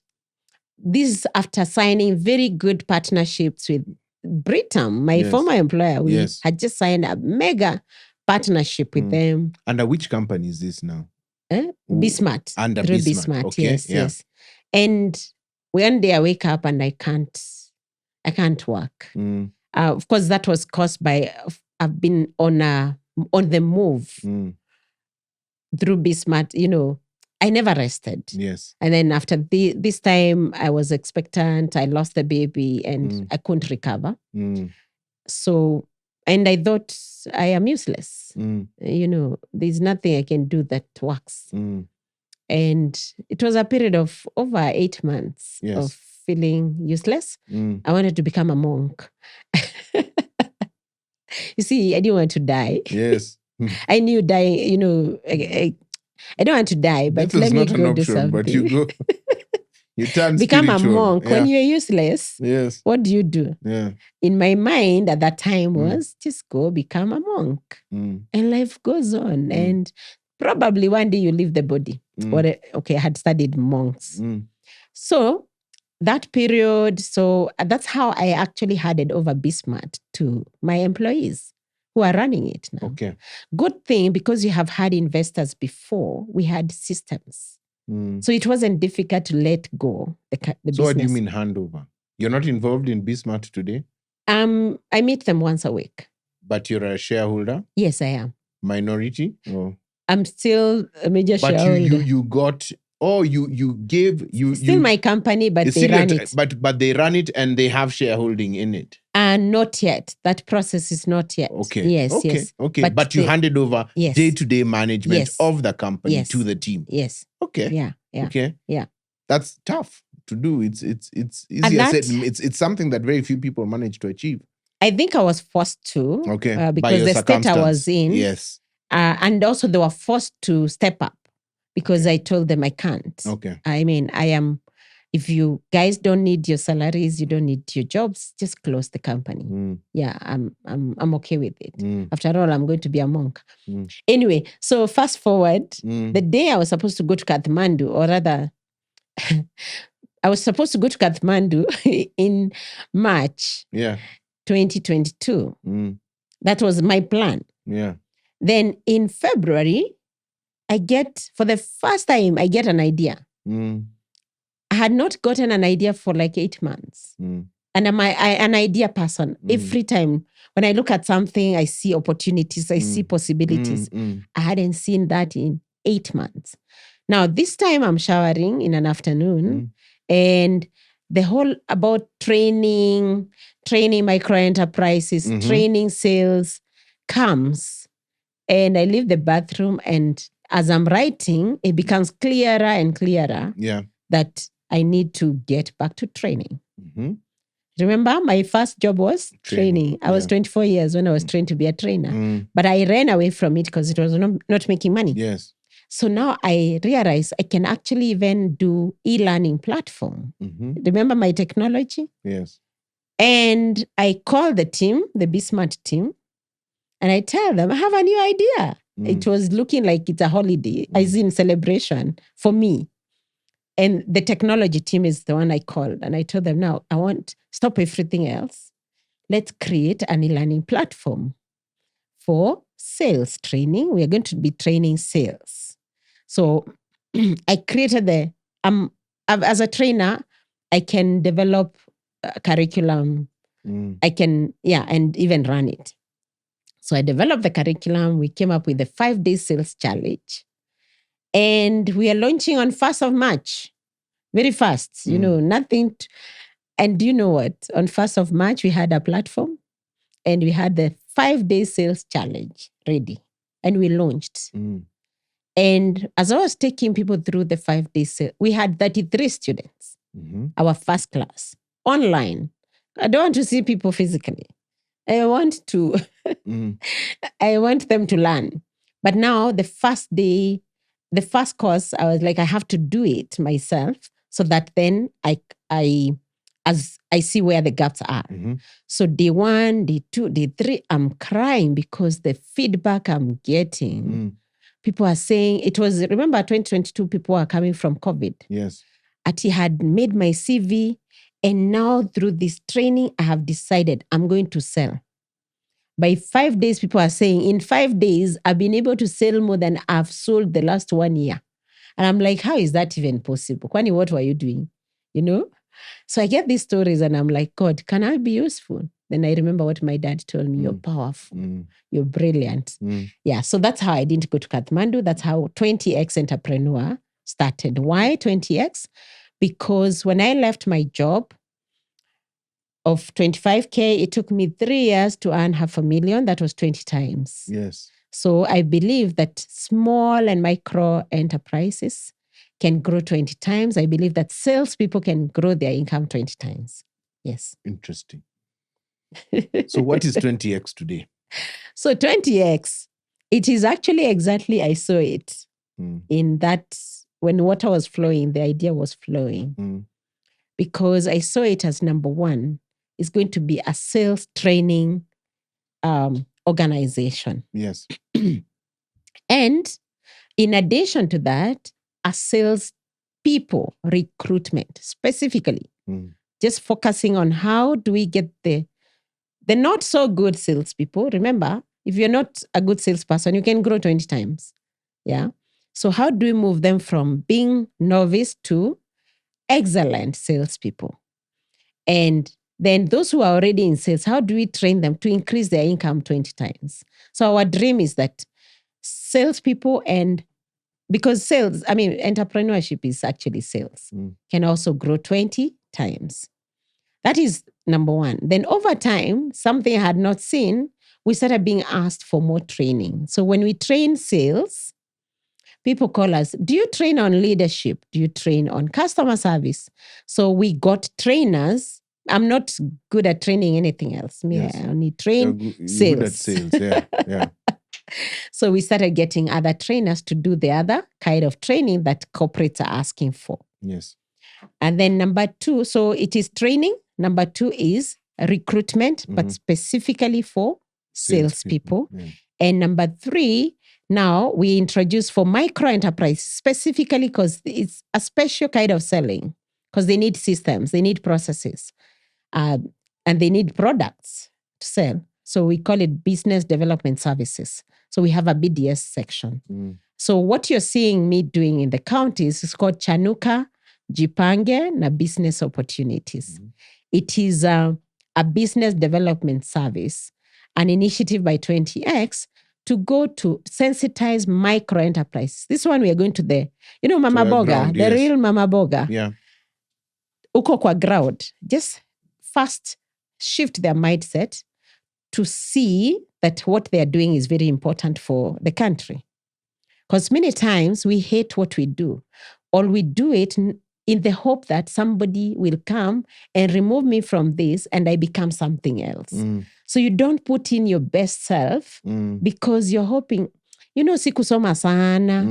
this after signing very good partnerships with Britam, my former employer. We had just signed a mega partnership with them. Under which company is this now? Bismart. Under Through Bismart. Okay. Yes, yes. And one day I wake up and I can't work. Of course, that was caused by I've been on the move through Bismart. I never rested. Yes. And then after this time, I was expectant. I lost the baby and I couldn't recover. So, and I thought I am useless. There's nothing I can do that works. And it was a period of over 8 months of feeling useless. I wanted to become a monk. You see, I didn't want to die. Yes. I knew dying, I don't want to die, but let me go do something. But you go, you turn become spiritual. A monk. When you're useless, yes. What do? Yeah. In my mind at that time was just go become a monk. And life goes on. And probably one day you leave the body. I had studied monks. So that period, that's how I actually handed over Bismart to my employees who are running it now. Okay. Good thing, because you have had investors before, we had systems. So it wasn't difficult to let go the business. So what do you mean handover? You're not involved in Bismart today? I meet them once a week. But you're a shareholder? Yes, I am. Minority? Or? I'm still a major shareholder. But you got... Oh, you gave... Still my company, but they run it. But they run it and they have shareholding in it? Not yet. That process is not yet. Okay. Yes, okay. yes. Okay. But you handed over day-to-day management of the company to the team? Yes. Okay. Yeah. Okay. Yeah. That's tough to do. It's easier said. It's something that very few people manage to achieve. I think I was forced to. Okay. Because the state I was in. Yes. And also they were forced to step up because I told them I can't. Okay. I mean, I am, if you guys don't need your salaries, you don't need your jobs, just close the company. Yeah, I'm okay with it. After all, I'm going to be a monk. Anyway, so fast forward, the day I was supposed to go to Kathmandu, or rather, I was supposed to go to Kathmandu in March 2022. That was my plan. Yeah. Then in February, for the first time, I get an idea. I had not gotten an idea for like 8 months. And I'm an idea person. Every time when I look at something, I see opportunities, I see possibilities. I hadn't seen that in 8 months. Now, this time I'm showering in an afternoon and the whole about training micro enterprises, training sales comes. And I leave the bathroom, and as I'm writing, it becomes clearer and clearer that I need to get back to training. Remember, my first job was training. I was 24 years when I was trained to be a trainer. But I ran away from it because it was not making money. Yes. So now I realize I can actually even do e-learning platform. Remember my technology? Yes. And I call the team, the Bismart team, and I tell them, I have a new idea. It was looking like it's a holiday, as in celebration for me. And the technology team is the one I called. And I told them, now, stop everything else. Let's create an e-learning platform for sales training. We are going to be training sales. So I created as a trainer, I can develop a curriculum. I can, and even run it. So I developed the curriculum. We came up with the 5-day sales challenge. And we are launching on 1st of March. Very fast, nothing. And you know what? On 1st of March, we had a platform and we had the 5-day sales challenge ready. And we launched. And as I was taking people through the 5 days, we had 33 students, our first class, online. I don't want to see people physically. I want them to learn. But now the first day, the first course, I was like, I have to do it myself so that then as I see where the gaps are. So day 1, day 2, day 3, I'm crying because the feedback I'm getting, people are saying, remember 2022, people are coming from COVID. Yes. Ati had made my CV, and now through this training, I have decided I'm going to sell. By 5 days, people are saying, in 5 days, I've been able to sell more than I've sold the last 1 year. And I'm like, how is that even possible? Kwani, what were you doing? You know? So I get these stories and I'm like, God, can I be useful? Then I remember what my dad told me, you're powerful, you're brilliant. Yeah, so that's how I didn't go to Kathmandu. That's how 20X Entrepreneur started. Why 20X? Because when I left my job of 25K, it took me 3 years to earn $500,000. That was 20 times. Yes. So I believe that small and micro enterprises can grow 20 times. I believe that salespeople can grow their income 20 times. Yes. Interesting. So what is 20X today? So 20X, it is actually exactly, I saw it in that when water was flowing, the idea was flowing. Because I saw it as number 1, it's going to be a sales training organization. Yes. And in addition to that, a sales people recruitment specifically, just focusing on how do we get the not so good salespeople. Remember, if you're not a good salesperson, you can grow 20 times. Yeah. So how do we move them from being novice to excellent salespeople? And then those who are already in sales, how do we train them to increase their income 20 times? So our dream is that salespeople because entrepreneurship is actually sales, can also grow 20 times. That is number 1. Then over time, something I had not seen, we started being asked for more training. So when we train sales, people call us, do you train on leadership? Do you train on customer service? So we got trainers. I'm not good at training anything else. I only train sales. Good at sales, yeah. So we started getting other trainers to do the other kind of training that corporates are asking for. Yes. And then number 2, so it is training. Number 2 is recruitment, but specifically for salespeople. Yeah. And number 3, now we introduce for micro enterprise, specifically because it's a special kind of selling, because they need systems, they need processes, and they need products to sell. So we call it business development services. So we have a BDS section. So what you're seeing me doing in the counties is called Chanuka, Jipange, na business opportunities. It is a business development service, an initiative by 20X to go to sensitize micro enterprise. This one we are going to Mama Boga, the real Mama Boga. Yeah. Uko kwa ground. Just first shift their mindset to see that what they are doing is very important for the country. Because many times we hate what we do, or we do it in the hope that somebody will come and remove me from this and I become something else. So you don't put in your best self because you're hoping, sikusoma sana.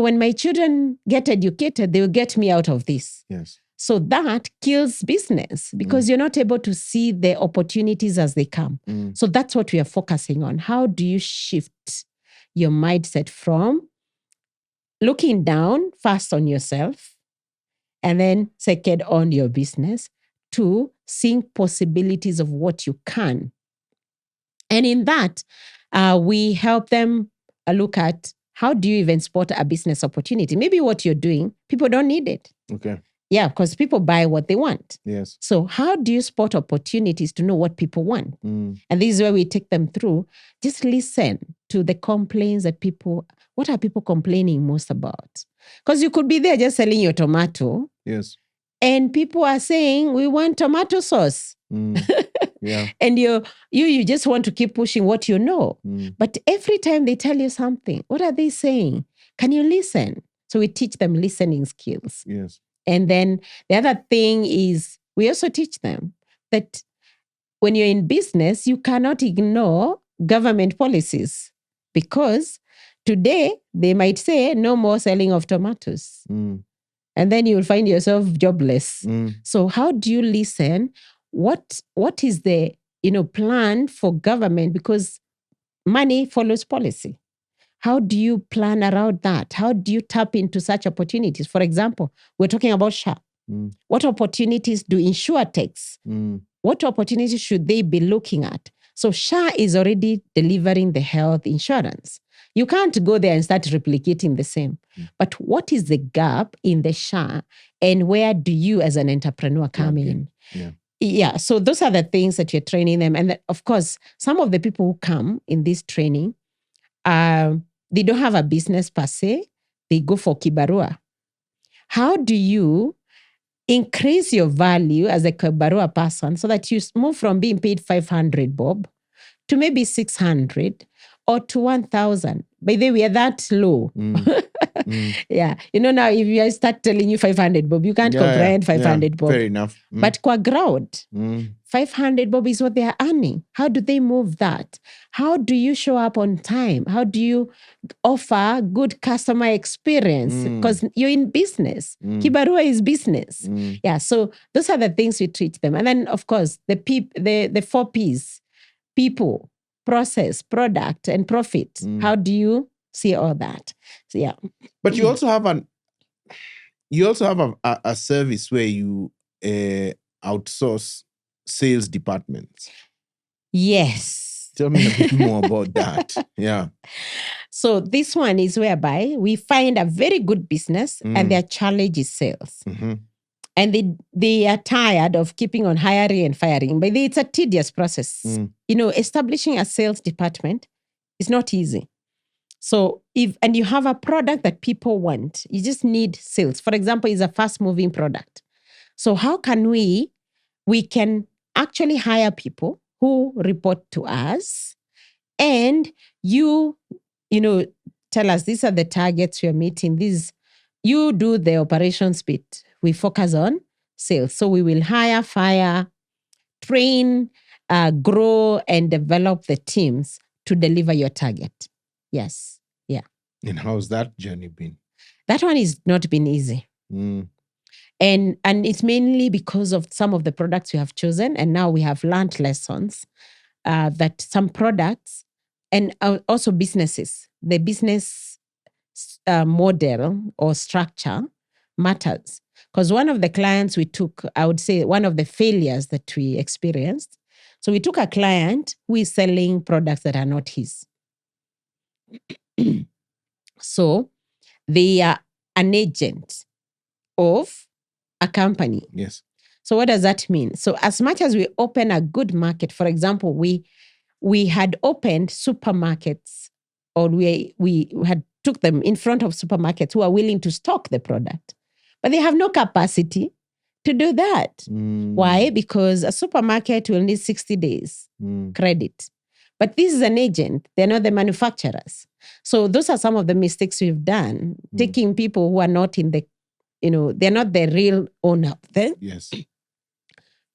When my children get educated, they will get me out of this. Yes. So that kills business because you're not able to see the opportunities as they come. So that's what we are focusing on. How do you shift your mindset from looking down first on yourself and then second on your business to seeing possibilities of what you can? And in that, we help them look at how do you even spot a business opportunity? Maybe what you're doing, people don't need it. Okay. Yeah, because people buy what they want. Yes. So how do you spot opportunities to know what people want? And this is where we take them through. Just listen to the complaints that what are people complaining most about? Because you could be there just selling your tomato. Yes. And people are saying, we want tomato sauce. Yeah. And you just want to keep pushing what you know. But every time they tell you something, what are they saying? Can you listen? So we teach them listening skills. Yes. And then the other thing is we also teach them that when you're in business, you cannot ignore government policies, because today they might say no more selling of tomatoes. And then you will find yourself jobless. So how do you listen? What is the plan for government? Because money follows policy. How do you plan around that? How do you tap into such opportunities? For example, we're talking about SHA. What opportunities do insurtechs? What opportunities should they be looking at? So SHA is already delivering the health insurance. You can't go there and start replicating the same. But what is the gap in the SHA, and where do you as an entrepreneur come in? Yeah, so those are the things that you're training them. And of course, some of the people who come in this training, they don't have a business per se. They go for kibarua. How do you increase your value as a kibarua person so that you move from being paid 500 bob to maybe 600 or to 1,000? By the way, we are that low. Yeah. Now if I start telling you 500 bob, you can't comprehend 500 bob. Fair enough. But qua ground, 500 bob is what they are earning. How do they move that? How do you show up on time? How do you offer good customer experience? Because you're in business. Kibarua is business. Yeah. So those are the things we teach them. And then, of course, the 4 Ps: people, process, product, and profit. How do you see all that? So, yeah. But you also have a service where you outsource sales departments. Yes. Tell me a bit more about that. Yeah. So this one is whereby we find a very good business and their challenge is sales. And they are tired of keeping on hiring and firing. But it's a tedious process. Establishing a sales department is not easy. So and you have a product that people want, you just need sales. For example, it's a fast-moving product. So how can we can actually hire people who report to us, and you tell us these are the targets we are meeting. You do the operations bit. We focus on sales. So we will hire, fire, train, grow, and develop the teams to deliver your target. Yes. Yeah. And how's that journey been? That one has not been easy. And it's mainly because of some of the products we have chosen. And now we have learned lessons that some products and also businesses, the business model or structure matters. Because one of the clients we took, I would say one of the failures that we experienced. So we took a client who is selling products that are not his. So they are an agent of a company. Yes. So what does that mean? So as much as we open a good market, for example, we had opened supermarkets, or we had took them in front of supermarkets who are willing to stock the product, but they have no capacity to do that. Why? Because a supermarket will need 60 days credit. But this is an agent. They're not the manufacturers. So those are some of the mistakes we've done, taking people who are not in the, they're not the real owner of the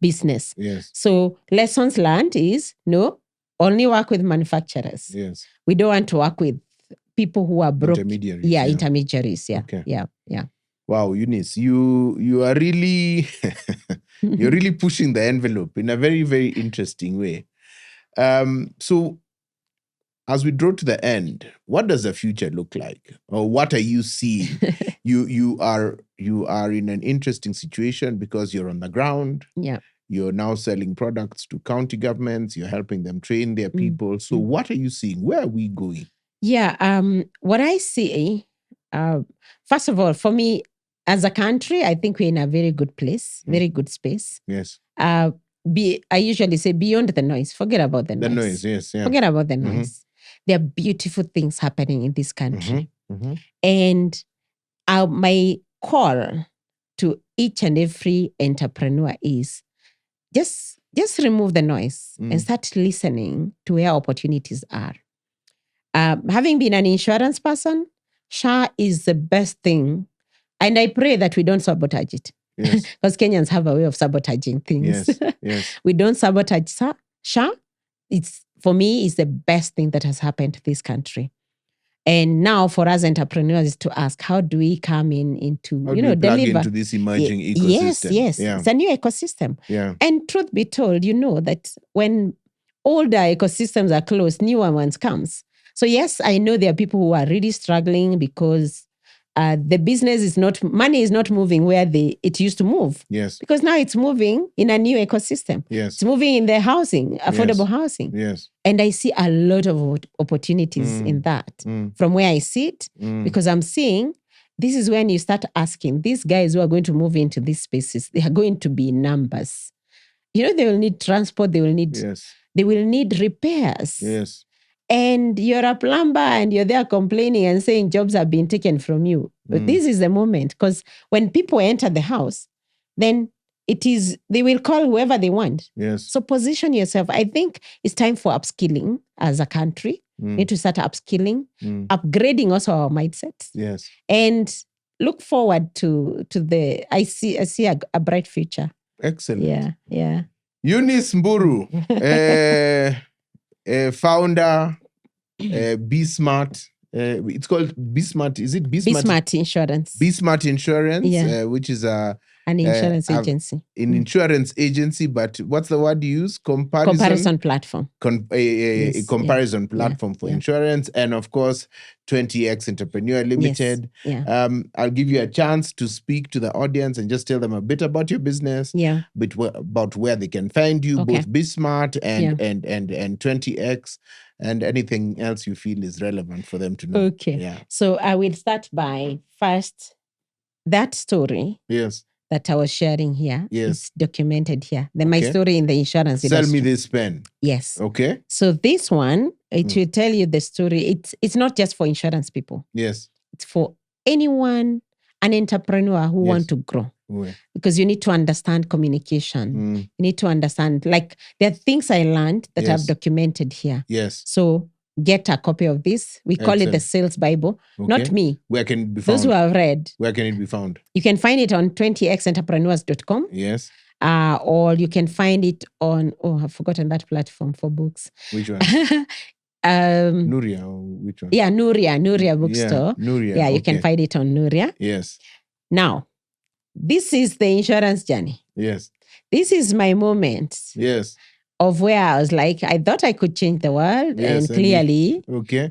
business. Yes. So lessons learned is, no, only work with manufacturers. Yes. We don't want to work with people who are broke. Intermediaries. Yeah, intermediaries. Yeah. Okay. Yeah. Wow, Eunice, you are really you're really pushing the envelope in a very, very interesting way. So as we draw to the end, what does the future look like? Or what are you seeing? You are in an interesting situation because you're on the ground. Yeah. You're now selling products to county governments. You're helping them train their people. So what are you seeing? Where are we going? Yeah. What I see, first of all, for me, as a country, I think we're in a very good place, very good space. Yes. I usually say beyond the noise. Forget about the noise. The noise, yes. Yeah. Forget about the noise. There are beautiful things happening in this country. And my call to each and every entrepreneur is just remove the noise and start listening to where opportunities are. Having been an insurance person, SHA is the best thing. And I pray that we don't sabotage it. Yes. Because Kenyans have a way of sabotaging things. Yes. Yes. We don't sabotage SHA. For me, it's the best thing that has happened to this country. And now for us entrepreneurs is to ask, how do we come into, how do we plug deliver into this emerging ecosystem? Yes. Yeah. It's a new ecosystem. Yeah. And truth be told, that when older ecosystems are closed, newer ones comes. So yes, I know there are people who are really struggling because the business money is not moving where it used to move. Yes. Because now it's moving in a new ecosystem. Yes. It's moving in the housing, affordable housing. Yes. And I see a lot of opportunities in that from where I sit, because I'm seeing this is when you start asking these guys who are going to move into these spaces, they are going to be numbers. They will need transport, they will need repairs. Yes. And you're a plumber and you're there complaining and saying jobs have been taken from you. But this is the moment, because when people enter the house, then they will call whoever they want. Yes. So position yourself. I think it's time for upskilling as a country. We need to start upskilling, upgrading also our mindsets. Yes. And look forward to I see a bright future. Excellent. Yeah. Eunice Mburu, founder, Bismart. It's called Bismart. Is it Bismart? Bismart Insurance. Bismart Insurance, which is an insurance agency. An insurance agency, but what's the word you use? Comparison platform. A comparison platform for insurance. And of course, 20X Entrepreneur Ltd. Yes. I'll give you a chance to speak to the audience and just tell them a bit about your business, about where they can find you, both Bismart and 20X, and anything else you feel is relevant for them to know. Okay. Yeah. So I will start by first that story. Yes. That I was sharing here is documented here. My story in the insurance industry. Sell me this pen. Yes. Okay. So this one, it will tell you the story. It's not just for insurance people. Yes. It's for anyone, an entrepreneur who want to grow. Because you need to understand communication. You need to understand, there are things I learned that I've documented here. Yes. So get a copy of this. We call it the Sales Bible. Not me. Where can it be found? Those who have read. Where can it be found? You can find it on 20xentrepreneurs.com. Yes. Or you can find it on, I've forgotten that platform for books. Which one? Nuria, or which one? Yeah, Nuria bookstore. Yeah, Nuria. Yeah, you can find it on Nuria. Yes. Now, this is the insurance journey. Yes. This is my moment. Yes. Of where I was like, I thought I could change the world, and clearly,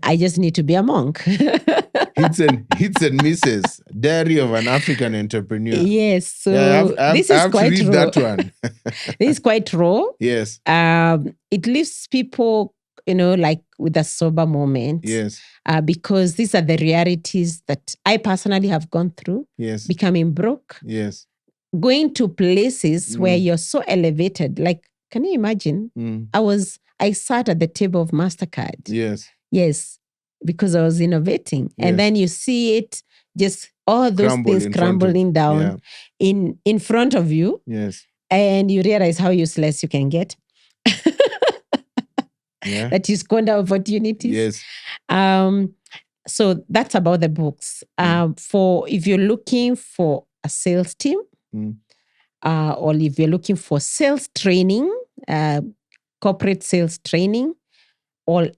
I just need to be a monk. Hits and misses. Diary of an African Entrepreneur. Yes, so this is quite raw. That one. This is quite raw. Yes. It leaves people, with a sober moment. Yes. Because these are the realities that I personally have gone through. Yes. Becoming broke. Yes. Going to places where you're so elevated, can you imagine? I sat at the table of MasterCard. Yes. Yes, because I was innovating. Yes. And then you see it, just all those things crumbling down in front of you. Yes. And you realize how useless you can get. That you squander opportunities. Yes. So that's about the books. If you're looking for a sales team, or if you're looking for sales training, corporate sales training, or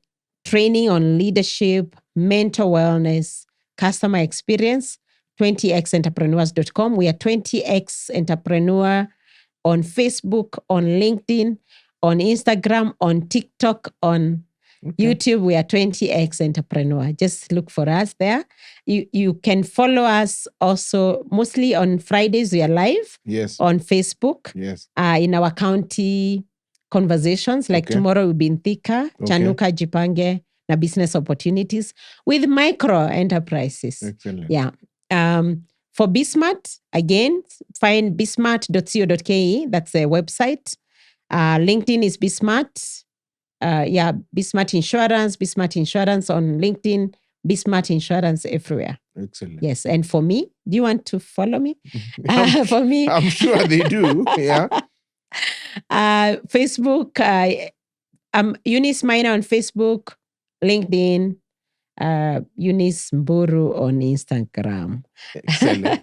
training on leadership, mental wellness, customer experience, 20xentrepreneurs.com. We are 20x Entrepreneur on Facebook, on LinkedIn, on Instagram, on TikTok, on YouTube. We are 20x Entrepreneur. Just look for us there. You can follow us also mostly on Fridays. We are live. Yes. On Facebook. Yes. In our county conversations. Tomorrow we'll be in Thika, Chanuka, Jipange, na business opportunities with micro enterprises. Excellent. Yeah. For Bismart, again, find bismart.co.ke. That's the website. LinkedIn is Bismart. Bismart Insurance on LinkedIn, Bismart Insurance everywhere. Excellent. Yes, and for me, do you want to follow me? For me, I'm sure they do. Yeah. Facebook. I'm Eunice Maina on Facebook, LinkedIn, Eunice Mburu on Instagram. Excellent.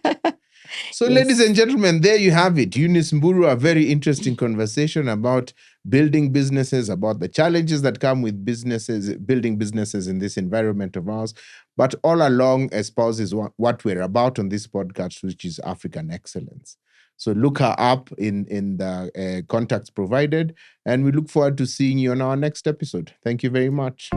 So, Yes. ladies and gentlemen, there you have it. Eunice Mburu, a very interesting conversation about building businesses, about the challenges that come with businesses, building businesses in this environment of ours, but all along espouses what we're about on this podcast, which is African excellence. So look her up in the contacts provided, and we look forward to seeing you on our next episode. Thank you very much.